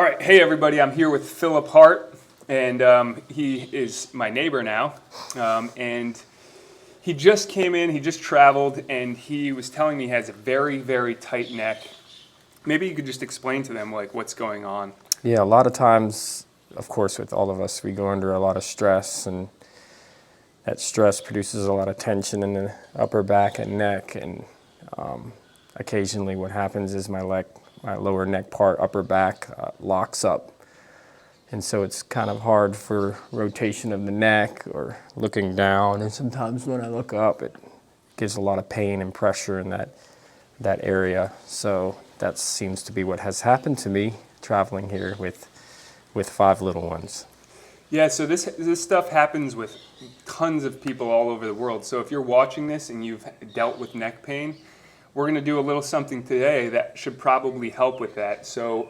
All right, hey everybody, I'm here with Philip Hart, and he is my neighbor now. And he just came in, he just traveled, and he was telling me he has a very, very tight neck. Maybe you could just explain to them like what's going on. Yeah, a lot of times, of course, with all of us, we go under a lot of stress, and that stress produces a lot of tension in the upper back and neck. And occasionally, what happens is my lower neck part, upper back, locks up, and so it's kind of hard for rotation of the neck or looking down. And sometimes when I look up, it gives a lot of pain and pressure in that area. So that seems to be what has happened to me traveling here with 5 little ones. Yeah, so this stuff happens with tons of people all over the world. So if you're watching this and you've dealt with neck pain, we're going to do a little something today that should probably help with that. So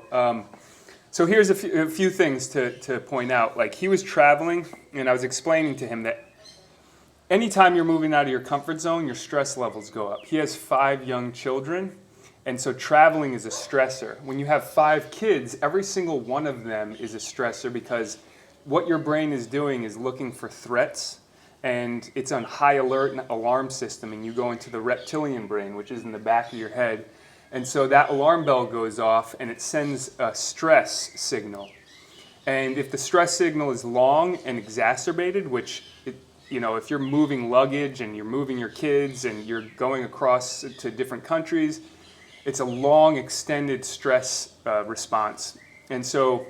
here's a few things to point out. Like, he was traveling, and I was explaining to him that anytime you're moving out of your comfort zone, your stress levels go up. He has 5 young children, and so traveling is a stressor. When you have 5 kids, every single one of them is a stressor because what your brain is doing is looking for threats, and it's on high alert and alarm system, and you go into the reptilian brain, which is in the back of your head. And so that alarm bell goes off, and it sends a stress signal. And if the stress signal is long and exacerbated, which, if you're moving luggage and you're moving your kids and you're going across to different countries, it's a long, extended stress response. And so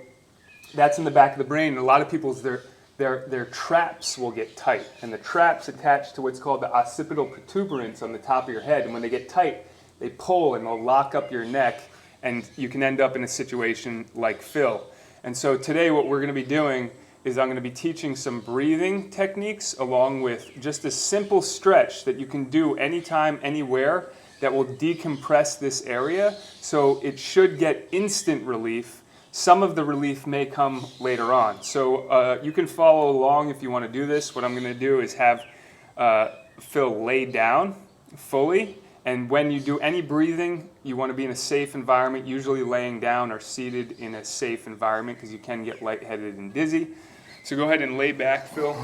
that's in the back of the brain. And a lot of people's, their traps will get tight. And the traps attach to what's called the occipital protuberance on the top of your head. And when they get tight, they pull and they'll lock up your neck, and you can end up in a situation like Phil. And so today what we're going to be doing is I'm going to be teaching some breathing techniques along with just a simple stretch that you can do anytime, anywhere, that will decompress this area. So it should get instant relief. Some of the relief may come later on. So you can follow along if you want to do this. What I'm going to do is have Phil lay down fully. And when you do any breathing, you want to be in a safe environment, usually laying down or seated in a safe environment because you can get lightheaded and dizzy. So go ahead and lay back, Phil.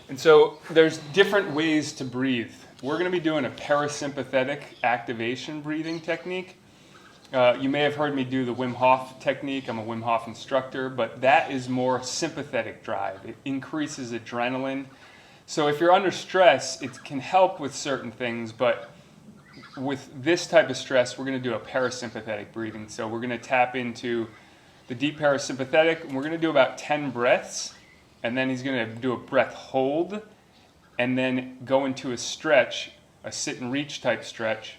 And so there's different ways to breathe. We're going to be doing a parasympathetic activation breathing technique. You may have heard me do the Wim Hof technique. I'm a Wim Hof instructor, but that is more sympathetic drive. It increases adrenaline. So if you're under stress, it can help with certain things, but with this type of stress, we're going to do a parasympathetic breathing. So we're going to tap into the deep parasympathetic, and we're going to do about 10 breaths, and then he's going to do a breath hold, and then go into a stretch, a sit and reach type stretch,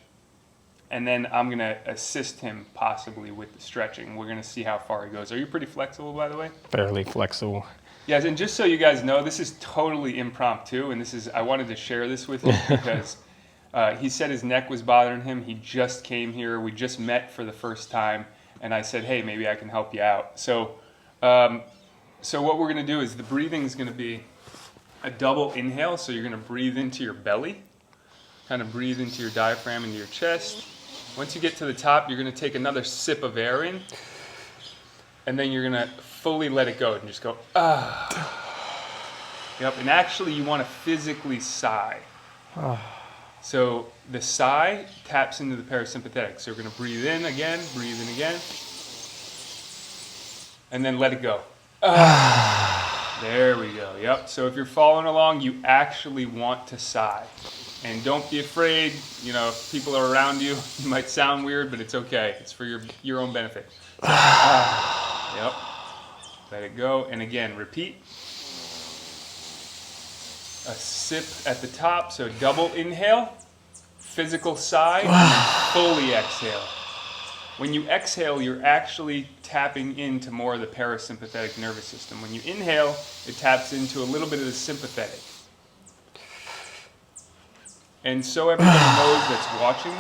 and then I'm going to assist him possibly with the stretching. We're going to see how far he goes. Are you pretty flexible, by the way? Fairly flexible. Yes, and just so you guys know, this is totally impromptu, and I wanted to share this with you because he said his neck was bothering him. He just came here. We just met for the first time, and I said, hey, maybe I can help you out. So what we're going to do is the breathing is going to be a double inhale. So you're going to breathe into your belly, kind of breathe into your diaphragm, into your chest. Once you get to the top, you're going to take another sip of air in, and then you're going to fully let it go and just go, ah. Yep, and actually you want to physically sigh. So the sigh taps into the parasympathetic. So we're going to breathe in again, and then let it go. There we go, yep. So if you're following along, you actually want to sigh. And don't be afraid, if people are around you, it might sound weird, but it's okay. It's for your own benefit. So, yep. Let it go. And again, repeat. A sip at the top. So double inhale, physical sigh, and then fully exhale. When you exhale, you're actually tapping into more of the parasympathetic nervous system. When you inhale, it taps into a little bit of the sympathetic. And so everybody knows that's watching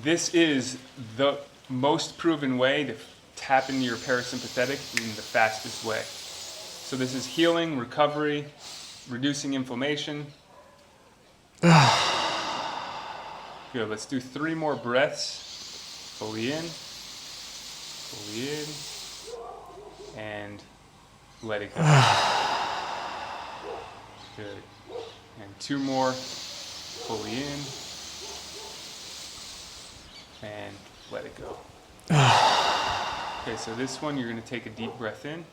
this is the most proven way to tap into your parasympathetic in the fastest way. So this is healing, recovery, reducing inflammation. Good. Let's do 3 more breaths. Fully in, and let it go. Good. And 2 more. Fully in, and let it go. Okay, so this one, you're going to take a deep breath in.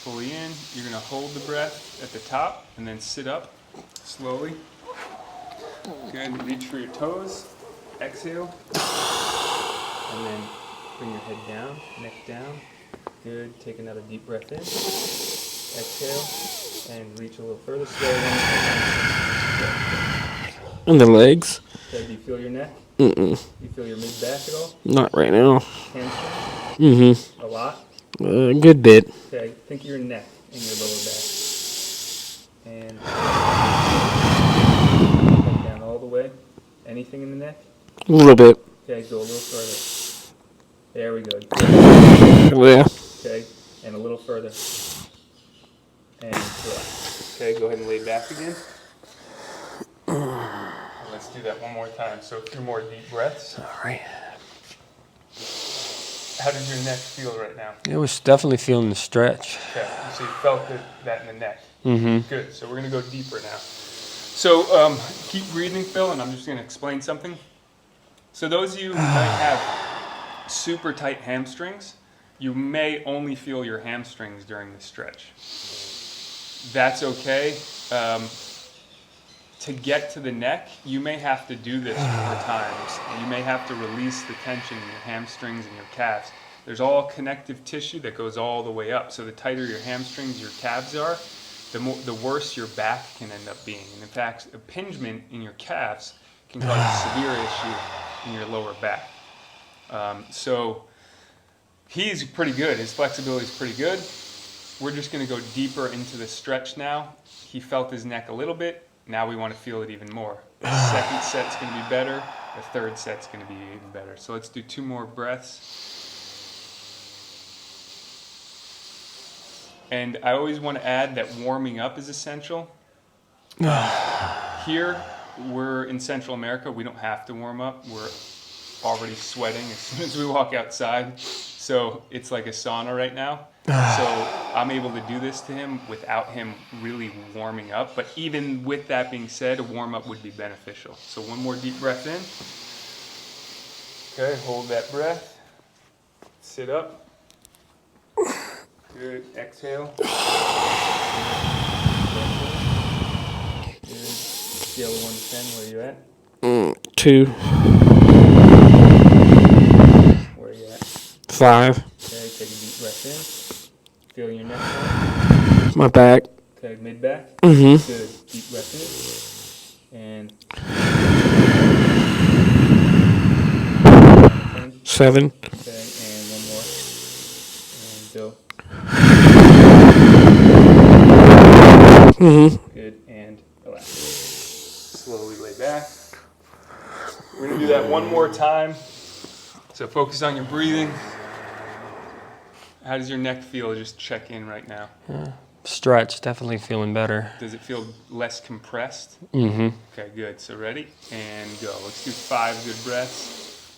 Fully in. You're going to hold the breath at the top, and then sit up slowly. Good. Reach for your toes. Exhale. And then bring your head down, neck down. Good. Take another deep breath in. Exhale. And reach a little further. Slow down. And the legs? Okay, do you feel your neck? Mm-mm. You feel your mid-back at all? Not right now. Hamstrings? Mm-hmm. A lot? A good bit. Okay, think of your neck and your lower back. And come down all the way. Anything in the neck? A little bit. Okay, go a little further. There we go. Yeah. Okay, and a little further. And relax. Okay, go ahead and lay back again. And let's do that one more time. So 2 more deep breaths. All right. How does your neck feel right now? It was definitely feeling the stretch. Okay, so you felt that in the neck. Mm-hmm. Good, so we're going to go deeper now. So keep breathing, Phil, and I'm just going to explain something. So those of you who might have super tight hamstrings, you may only feel your hamstrings during the stretch. That's okay. To get to the neck, you may have to do this more times. You may have to release the tension in your hamstrings and your calves. There's all connective tissue that goes all the way up. So the tighter your hamstrings, your calves are, the worse your back can end up being. And in fact, impingement in your calves can cause a severe issue in your lower back. So he's pretty good. His flexibility is pretty good. We're just going to go deeper into the stretch now. He felt his neck a little bit. Now we want to feel it even more. The second set's going to be better. The third set's going to be even better. So let's do 2 more breaths. And I always want to add that warming up is essential. Here, we're in Central America. We don't have to warm up. We're already sweating as soon as we walk outside. So it's like a sauna right now. So I'm able to do this to him without him really warming up. But even with that being said, a warm-up would be beneficial. So 1 more deep breath in. Okay, hold that breath. Sit up. Good. Exhale. Good. Scale of 1 to 10, where are you at? 2. Where are you at? 5. Okay, take a deep breath in. Feeling your neck now? My back. Okay, mid-back? Mm-hmm. Good. Deep breath in. And 7. okay, and 1 more. And go. Mm-hmm. Good, and relax. Slowly lay back. We're going to do that 1 more time. So focus on your breathing. How does your neck feel? Just check in right now. Stretch, definitely feeling better. Does it feel less compressed? Mm-hmm. Okay, good. So ready? And go. Let's do 5 good breaths.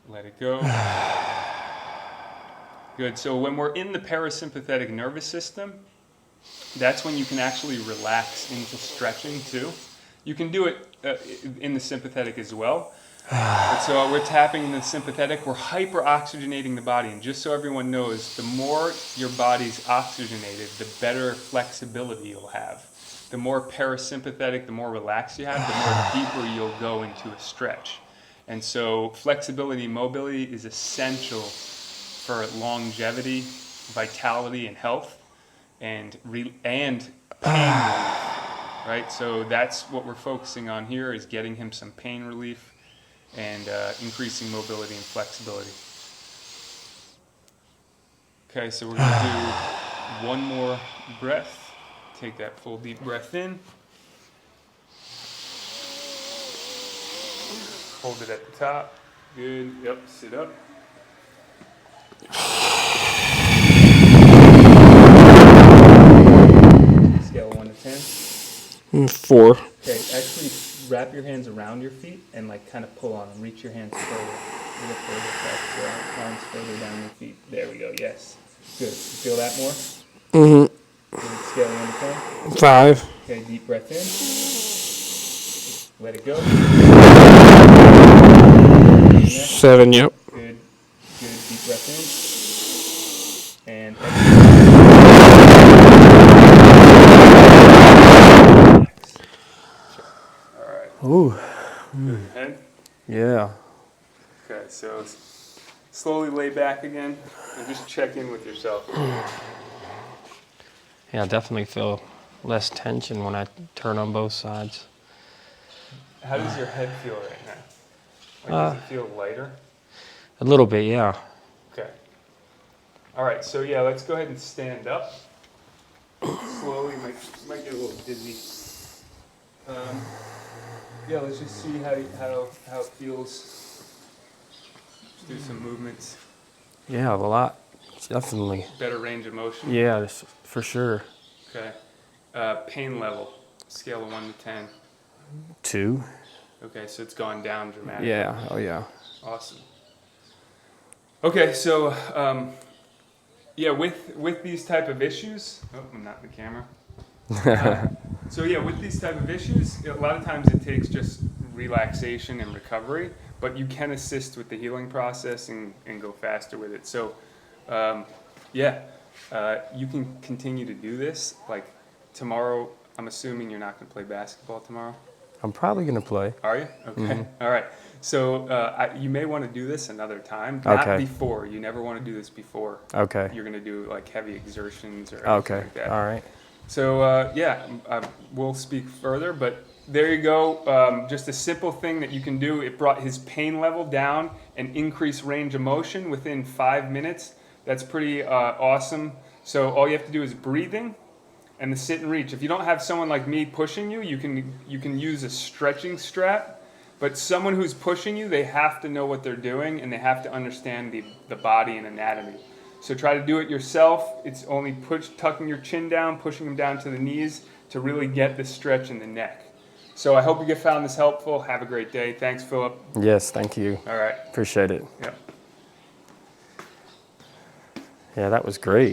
Let it go. Good. So when we're in the parasympathetic nervous system, that's when you can actually relax into stretching too. You can do it in the sympathetic as well. But so we're tapping into the sympathetic, we're hyper-oxygenating the body. And just so everyone knows, the more your body's oxygenated, the better flexibility you'll have. The more parasympathetic, the more relaxed you have, the more deeper you'll go into a stretch. And so flexibility and mobility is essential for longevity, vitality, and health, and pain relief, right? So that's what we're focusing on here, is getting him some pain relief and increasing mobility and flexibility. Okay, so we're going to do 1 more breath. Take that full deep breath in. Hold it at the top. Good. Yep, sit up. Scale 1 to 10. 4. Okay, actually wrap your hands around your feet and like kind of pull on them. Reach your hands further, a little further back, so arms further down your feet. There we go. Yes. Good. You feel that more? Mm-hmm. Good. Scale 1 to 10. 5. Okay. Deep breath in. Let it go. 7. Yep. Good. Good. Deep breath in. And exhale. All right. Ooh. Good. Head. Yeah. Okay, so slowly lay back again and just check in with yourself. Yeah, I definitely feel less tension when I turn on both sides. How does your head feel right now? Like, does it feel lighter? A little bit, yeah. Okay. All right, so yeah, let's go ahead and stand up. Slowly, might get a little dizzy. Yeah, let's just see how it feels. Just do some movements. Yeah, a lot. Definitely. Better range of motion. Yeah, for sure. Okay. Pain level, scale of 1 to 10. 2. Okay, so it's gone down dramatically. Yeah. Oh, yeah. Awesome. Okay, so yeah, with these type of issues, oh, I'm not in the camera. So yeah, with these type of issues, a lot of times it takes just relaxation and recovery, but you can assist with the healing process and go faster with it. So yeah, you can continue to do this. Like tomorrow, I'm assuming you're not going to play basketball tomorrow. I'm probably going to play. Are you? Okay. All right. So you may want to do this another time. Not Okay. before. You never want to do this before. Okay. You're going to do like heavy exertions or anything Okay. like that. All right. So yeah, we'll speak further, but there you go. Just a simple thing that you can do. It brought his pain level down and increased range of motion within 5 minutes. That's pretty awesome. So all you have to do is breathing and the sit and reach. If you don't have someone like me pushing you, you can use a stretching strap. But someone who's pushing you, they have to know what they're doing and they have to understand the body and anatomy. So try to do it yourself. It's only tucking your chin down, pushing them down to the knees to really get the stretch in the neck. So I hope you found this helpful. Have a great day. Thanks, Philip. Yes, thank you. All right. Appreciate it. Yep. Yeah, that was great.